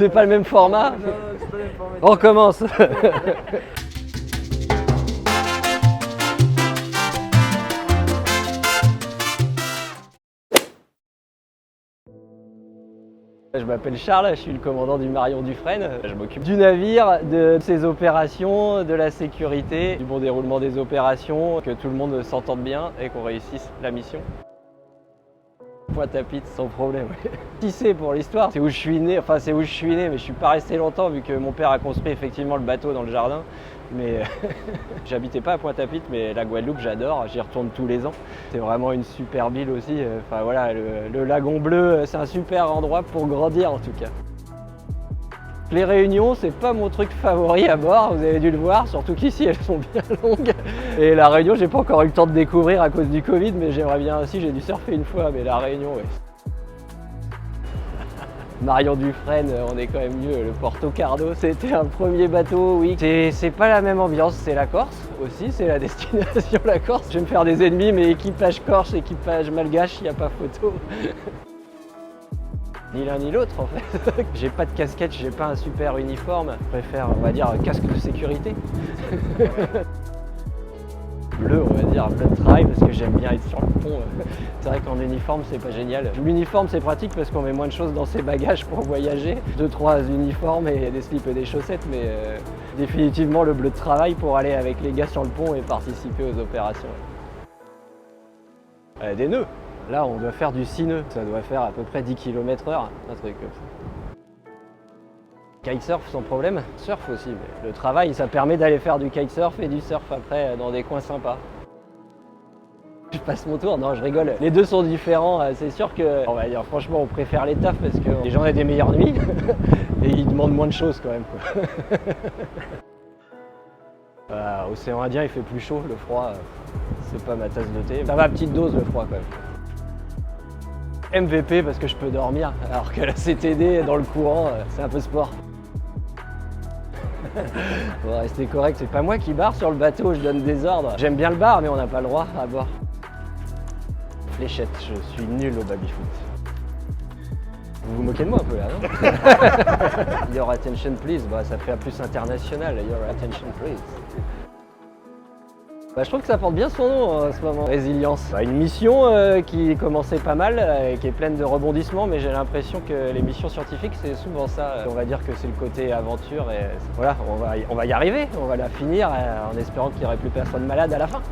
C'est pas le même format? Non, c'est pas le même format. On recommence. Je m'appelle Charles, je suis le commandant du Marion Dufresne. Je m'occupe du navire, de ses opérations, de la sécurité, du bon déroulement des opérations, que tout le monde s'entende bien et qu'on réussisse la mission. Pointe-à-Pitre sans problème. Si c'est pour l'histoire, c'est où je suis né, mais je suis pas resté longtemps vu que mon père a construit effectivement le bateau dans le jardin. Mais j'habitais pas à Pointe-à-Pitre, mais la Guadeloupe j'adore, j'y retourne tous les ans. C'est vraiment une super ville aussi. Enfin voilà, le lagon bleu, c'est un super endroit pour grandir en tout cas. Les réunions, c'est pas mon truc favori à bord, vous avez dû le voir, surtout qu'ici elles sont bien longues. Et la Réunion, j'ai pas encore eu le temps de découvrir à cause du Covid, mais j'aimerais bien aussi, j'ai dû surfer une fois, mais la Réunion, ouais. Marion Dufresne, on est quand même mieux, le Porto Cardo, c'était un premier bateau, oui. C'est pas la même ambiance, c'est la Corse aussi, c'est la destination la Corse. Je vais me faire des ennemis, mais équipage corse, équipage malgache, il n'y a pas photo. Ni l'un ni l'autre en fait. J'ai pas de casquette, j'ai pas un super uniforme. Je préfère, on va dire, un casque de sécurité. Bleu, on va dire, bleu de travail parce que j'aime bien être sur le pont. C'est vrai qu'en uniforme, c'est pas génial. L'uniforme, c'est pratique parce qu'on met moins de choses dans ses bagages pour voyager. 2-3 uniformes et des slips et des chaussettes, mais définitivement le bleu de travail pour aller avec les gars sur le pont et participer aux opérations. Des nœuds. Là, on doit faire du 6 nœuds. Ça doit faire à peu près 10 km/h, un truc comme ça. Kitesurf sans problème. Surf aussi, mais le travail, ça permet d'aller faire du kitesurf et du surf après dans des coins sympas. Je passe mon tour, non, je rigole. Les deux sont différents. C'est sûr que, on va dire, franchement, on préfère les tafs parce que les gens ont des meilleures nuits et ils demandent moins de choses quand même, quoi. Océan Indien, il fait plus chaud, le froid, c'est pas ma tasse de thé. Ça va à petite dose, le froid quand même. MVP parce que je peux dormir, alors que la CTD dans le courant, c'est un peu sport. Faut rester correct, c'est pas moi qui barre sur le bateau, je donne des ordres. J'aime bien le bar, mais on n'a pas le droit à bord. Fléchette, je suis nul au baby-foot. Vous vous moquez de moi un peu là, non? Your attention please, bah, ça fait à plus international, your attention please. Bah, je trouve que ça porte bien son nom en ce moment, résilience. Bah, une mission qui commençait pas mal, qui est pleine de rebondissements, mais j'ai l'impression que les missions scientifiques c'est souvent ça. On va dire que c'est le côté aventure et voilà, on va y arriver, on va la finir en espérant qu'il n'y aurait plus personne malade à la fin.